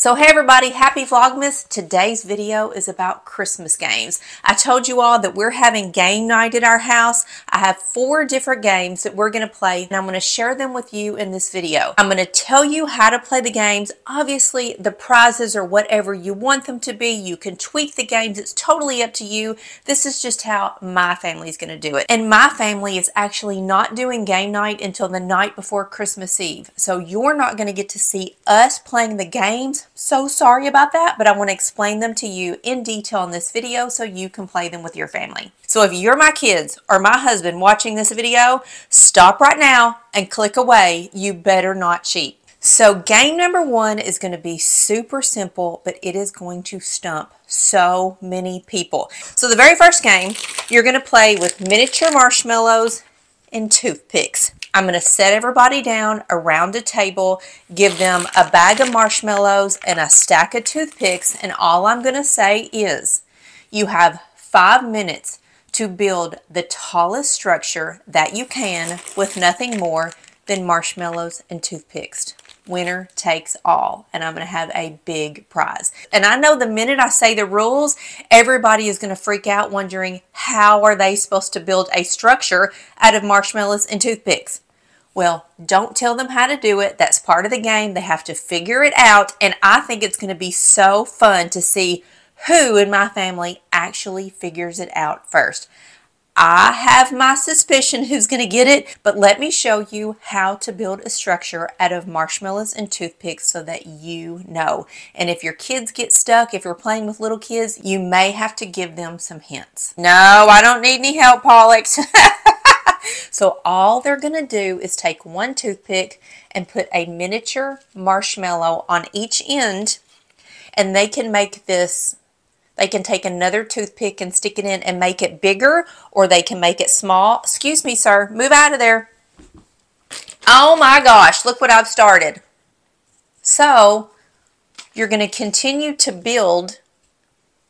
So hey everybody, happy Vlogmas. Today's video is about Christmas games. I told you all that we're having game night at our house. I have 4 different games that we're going to play and I'm going to share them with you in this video. I'm going to tell you how to play the games. Obviously the prizes are whatever you want them to be. You can tweak the games. It's totally up to you. This is just how my family is going to do it. And my family is actually not doing game night until the night before Christmas Eve. So you're not going to get to see us playing the games. So sorry about that, but I want to explain them to you in detail in this video so you can play them with your family. So if you're my kids or my husband watching this video, stop right now and click away. You better not cheat. So game number 1 is going to be super simple, but it is going to stump so many people. So the very first game, you're going to play with miniature marshmallows and toothpicks. I'm going to set everybody down around a table, give them a bag of marshmallows and a stack of toothpicks, and all I'm going to say is you have 5 minutes to build the tallest structure that you can with nothing more than marshmallows and toothpicks. Winner takes all, and I'm going to have a big prize. And I know the minute I say the rules, everybody is going to freak out wondering how are they supposed to build a structure out of marshmallows and toothpicks. Well, don't tell them how to do it. That's part of the game. They have to figure it out, and I think it's going to be so fun to see who in my family actually figures it out first. I have my suspicion who's going to get it, but let me show you how to build a structure out of marshmallows and toothpicks so that you know. And if your kids get stuck, if you're playing with little kids, you may have to give them some hints. No, I don't need any help, Pollux. So all they're going to do is take one toothpick and put a miniature marshmallow on each end, and they can make this. They can take another toothpick and stick it in and make it bigger, or they can make it small. Excuse me, sir. Move out of there. Oh my gosh, look what I've started. So you're going to continue to build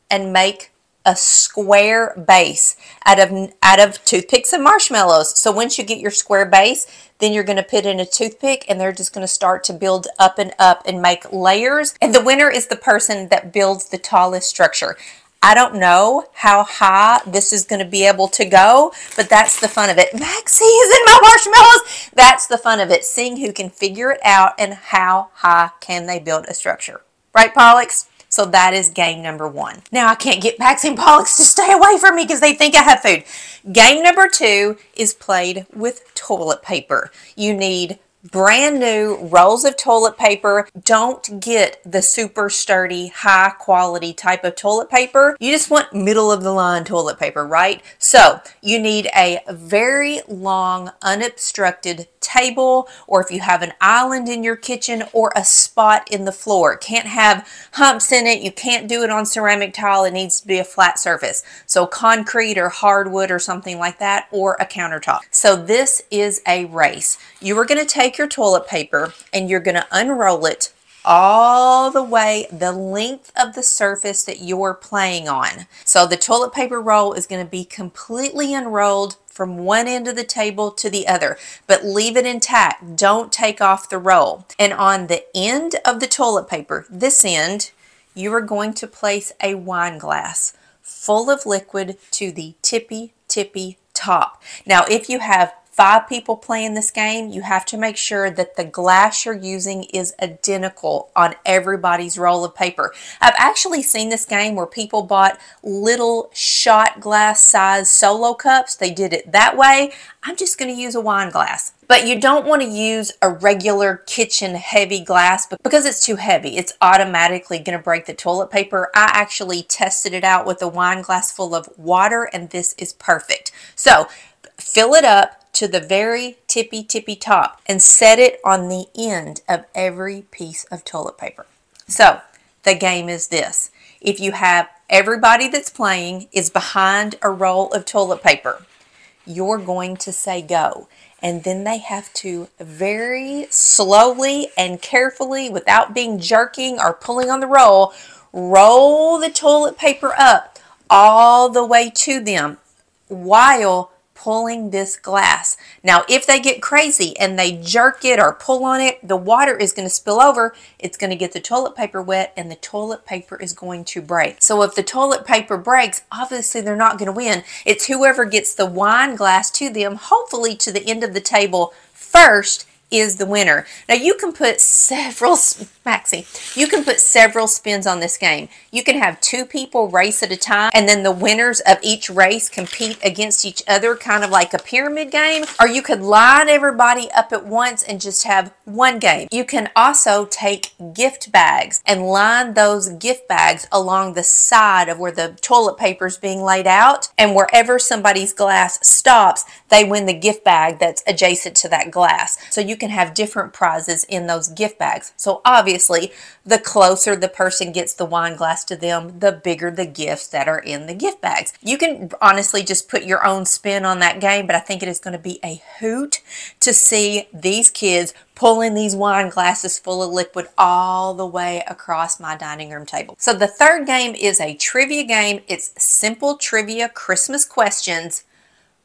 and make a square base out of toothpicks and marshmallows. So once you get your square base, then you're going to put in a toothpick and they're just going to start to build up and make layers. And the winner is the person that builds the tallest structure. I don't know how high this is going to be able to go, but that's the fun of it. Maxie is in my marshmallows. That's the fun of it, seeing who can figure it out and how high can they build a structure. Right, Pollux? So that is game number 1. Now I can't get Maxie and Pollux to stay away from me because they think I have food. Game number 2 is played with toilet paper. You need brand new rolls of toilet paper. Don't get the super sturdy, high quality type of toilet paper. You just want middle of the line toilet paper, right? So you need a very long, unobstructed table, or if you have an island in your kitchen or a spot in the floor. It can't have humps in it. You can't do it on ceramic tile. It needs to be a flat surface. So concrete or hardwood or something like that, or a countertop. So this is a race. You are going to take your toilet paper and you're going to unroll it all the way the length of the surface that you're playing on. So the toilet paper roll is going to be completely unrolled from one end of the table to the other, but leave it intact. Don't take off the roll. And on the end of the toilet paper, this end, you are going to place a wine glass full of liquid to the tippy top. Now, if you have 5 people playing this game, you have to make sure that the glass you're using is identical on everybody's roll of paper. I've actually seen this game where people bought little shot glass size solo cups. They did it that way. I'm just going to use a wine glass. But you don't want to use a regular kitchen heavy glass because it's too heavy. It's automatically going to break the toilet paper. I actually tested it out with a wine glass full of water, and this is perfect. So fill it up to the very tippy top and set it on the end of every piece of toilet paper. So the game is this. If you have everybody that's playing is behind a roll of toilet paper, you're going to say go. And then they have to very slowly and carefully, without being jerking or pulling on the roll the toilet paper up all the way to them while pulling this glass. Now, if they get crazy and they jerk it or pull on it, the water is going to spill over. It's going to get the toilet paper wet and the toilet paper is going to break. So if the toilet paper breaks, obviously they're not going to win. It's whoever gets the wine glass to them, hopefully to the end of the table first, is the winner. Now you can put several, Maxie, you can put several spins on this game. You can have 2 people race at a time, and then the winners of each race compete against each other, kind of like a pyramid game. Or you could line everybody up at once and just have one game. You can also take gift bags and line those gift bags along the side of where the toilet paper is being laid out, and wherever somebody's glass stops, they win the gift bag that's adjacent to that glass. So you can have different prizes in those gift bags. So obviously, the closer the person gets the wine glass to them, the bigger the gifts that are in the gift bags. You can honestly just put your own spin on that game, but I think it is going to be a hoot to see these kids pulling these wine glasses full of liquid all the way across my dining room table. So the third game is a trivia game. It's simple trivia Christmas questions,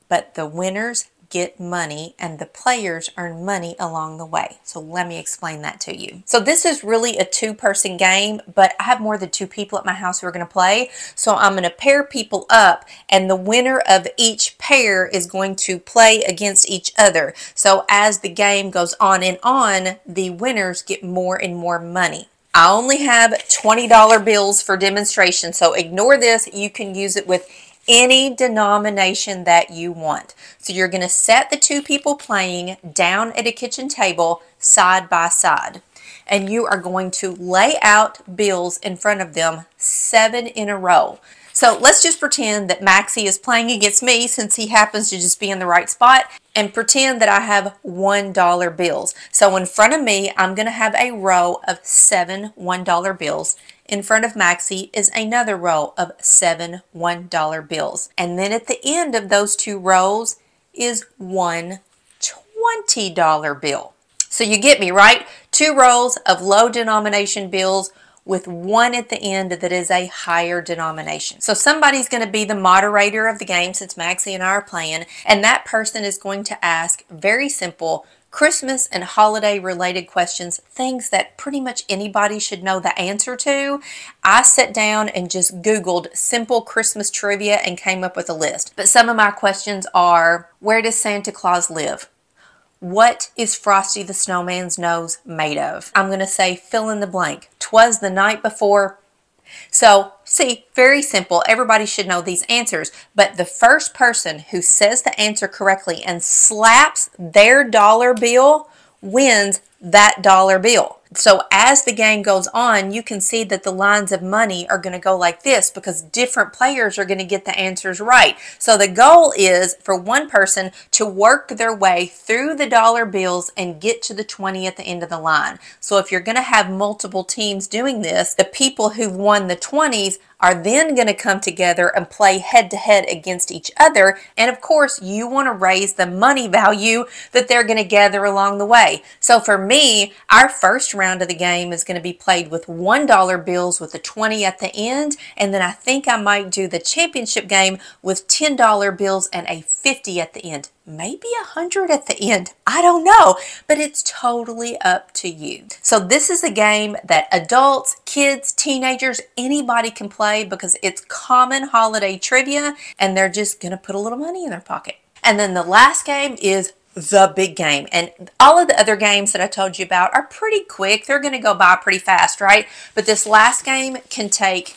but the winners get money and the players earn money along the way. So let me explain that to you. So this is really a 2-person game, but I have more than 2 people at my house who are going to play. So I'm going to pair people up, and the winner of each pair is going to play against each other. So as the game goes on and on, the winners get more and more money. I only have $20 bills for demonstration, so ignore this. You can use it with any denomination that you want. So you're going to set the 2 people playing down at a kitchen table side by side. And you are going to lay out bills in front of them 7 in a row. So let's just pretend that Maxie is playing against me, since he happens to just be in the right spot, and pretend that I have $1 bills. So in front of me, I'm going to have a row of 7 $1 bills. In front of Maxie is another row of 7 $1 bills. And then at the end of those 2 rows is 1 $20 bill. So you get me, right? 2 rows of low denomination bills with 1 at the end that is a higher denomination. So somebody's going to be the moderator of the game, since Maxie and I are playing, and that person is going to ask very simple Christmas and holiday related questions, things that pretty much anybody should know the answer to. I sat down and just Googled simple Christmas trivia and came up with a list. But some of my questions are, where does Santa Claus live? What is Frosty the Snowman's nose made of? I'm going to say fill in the blank. 'Twas the night before. So, see, very simple. Everybody should know these answers. But the first person who says the answer correctly and slaps their dollar bill wins that dollar bill. So as the game goes on, you can see that the lines of money are going to go like this, because different players are going to get the answers right. So the goal is for one person to work their way through the dollar bills and get to the 20 at the end of the line. So if you're going to have multiple teams doing this, the people who've won the 20s are then going to come together and play head-to-head against each other. And of course, you want to raise the money value that they're going to gather along the way. So for me, our first round of the game is going to be played with $1 bills with a 20 at the end. And then I think I might do the championship game with $10 bills and a 50 at the end. Maybe 100 at the end. I don't know, but it's totally up to you. So this is a game that adults, kids, teenagers, anybody can play, because it's common holiday trivia, and they're just going to put a little money in their pocket. And then the last game is the big game. And all of the other games that I told you about are pretty quick. They're going to go by pretty fast, right? But this last game can take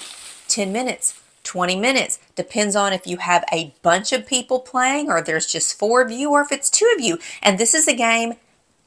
10 minutes. 20 minutes. Depends on if you have a bunch of people playing, or there's just 4 of you, or if it's 2 of you. And this is a game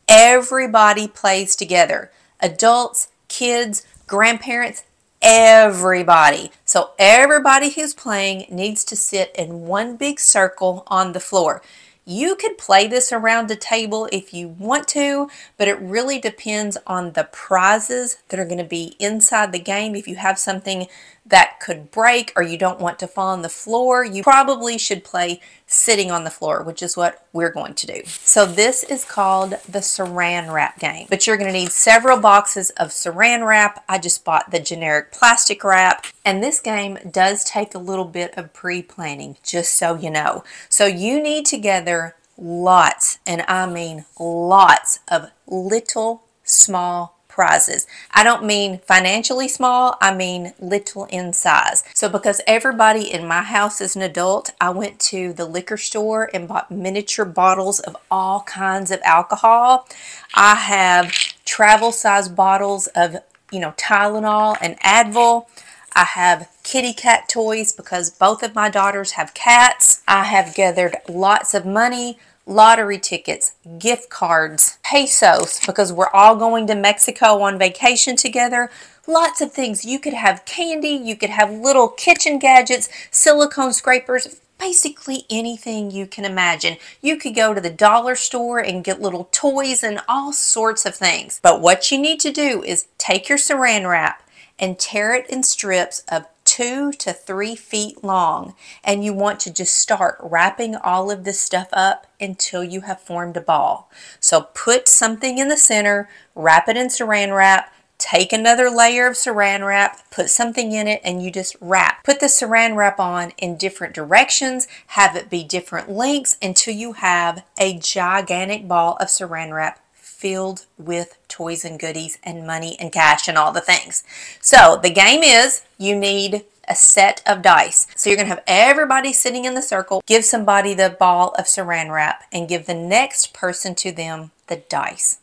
everybody plays together. Adults, kids, grandparents, everybody. So everybody who's playing needs to sit in one big circle on the floor. You could play this around the table if you want to, but it really depends on the prizes that are going to be inside the game. If you have something that could break, or you don't want to fall on the floor, you probably should play sitting on the floor, which is what we're going to do. So this is called the saran wrap game, but you're going to need several boxes of saran wrap. I just bought the generic plastic wrap, And this game does take a little bit of pre-planning, just so you know. So you need to gather lots, and I mean lots, of little small prizes. I don't mean financially small, I mean little in size. So because everybody in my house is an adult, I went to the liquor store and bought miniature bottles of all kinds of alcohol. I have travel size bottles of, Tylenol and Advil. I have kitty cat toys because both of my daughters have cats. I have gathered lots of money, lottery tickets, gift cards, pesos because we're all going to Mexico on vacation together. Lots of things. You could have candy, you could have little kitchen gadgets, silicone scrapers, basically anything you can imagine. You could go to the dollar store and get little toys and all sorts of things. But what you need to do is take your saran wrap and tear it in strips of 2 to 3 feet long, and you want to just start wrapping all of this stuff up until you have formed a ball. So put something in the center, wrap it in saran wrap, take another layer of saran wrap, put something in it, and you just wrap. Put the saran wrap on in different directions, have it be different lengths until you have a gigantic ball of saran wrap filled with toys and goodies and money and cash and all the things. So the game is, you need a set of dice. So you're going to have everybody sitting in the circle, give somebody the ball of saran wrap, and give the next person to them the dice.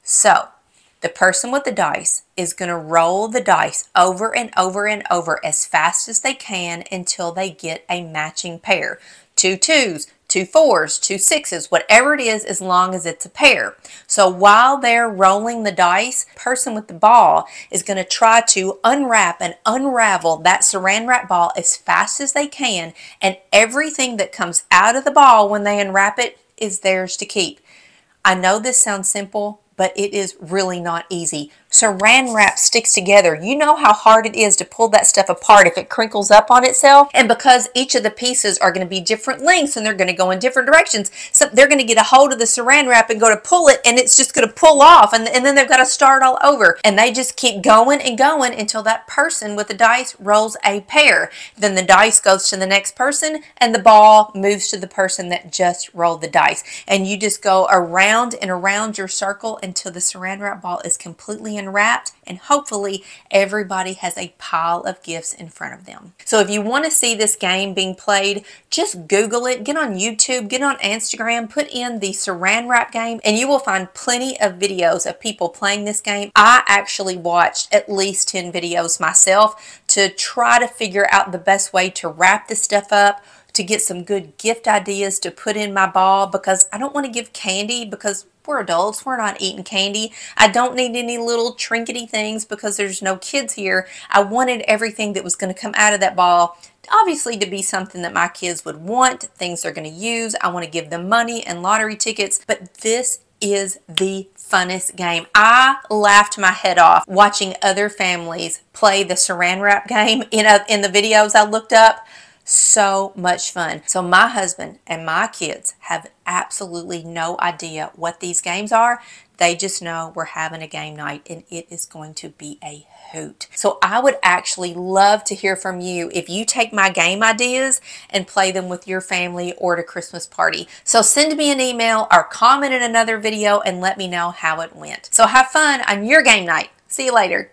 So the person with the dice is going to roll the dice over and over and over as fast as they can until they get a matching pair. 2 2s, 2 4s, 2 6s, whatever it is, as long as it's a pair. So while they're rolling the dice, the person with the ball is going to try to unwrap and unravel that saran wrap ball as fast as they can, and everything that comes out of the ball when they unwrap it is theirs to keep. I know this sounds simple, but it is really not easy. Saran wrap sticks together. You know how hard it is to pull that stuff apart if it crinkles up on itself. And because each of the pieces are going to be different lengths and they're going to go in different directions, so they're going to get a hold of the saran wrap and go to pull it, and it's just going to pull off, and then they've got to start all over. And they just keep going and going until that person with the dice rolls a pair. Then the dice goes to the next person and the ball moves to the person that just rolled the dice. And you just go around and around your circle until the saran wrap ball is completely unwrapped, and hopefully everybody has a pile of gifts in front of them. So if you want to see this game being played, just Google it, get on YouTube, get on Instagram, put in the saran wrap game, and you will find plenty of videos of people playing this game. I actually watched at least 10 videos myself to try to figure out the best way to wrap this stuff up, to get some good gift ideas to put in my ball, because I don't want to give candy because we're adults, we're not eating candy. I don't need any little trinkety things because there's no kids here. I wanted everything that was going to come out of that ball obviously to be something that my kids would want, things they're going to use. I want to give them money and lottery tickets, but this is the funnest game. I laughed my head off watching other families play the saran wrap game in the videos I looked up. So much fun. So my husband and my kids have absolutely no idea what these games are. They just know we're having a game night and it is going to be a hoot. So I would actually love to hear from you if you take my game ideas and play them with your family or at a Christmas party. So send me an email or comment in another video and let me know how it went. So have fun on your game night. See you later.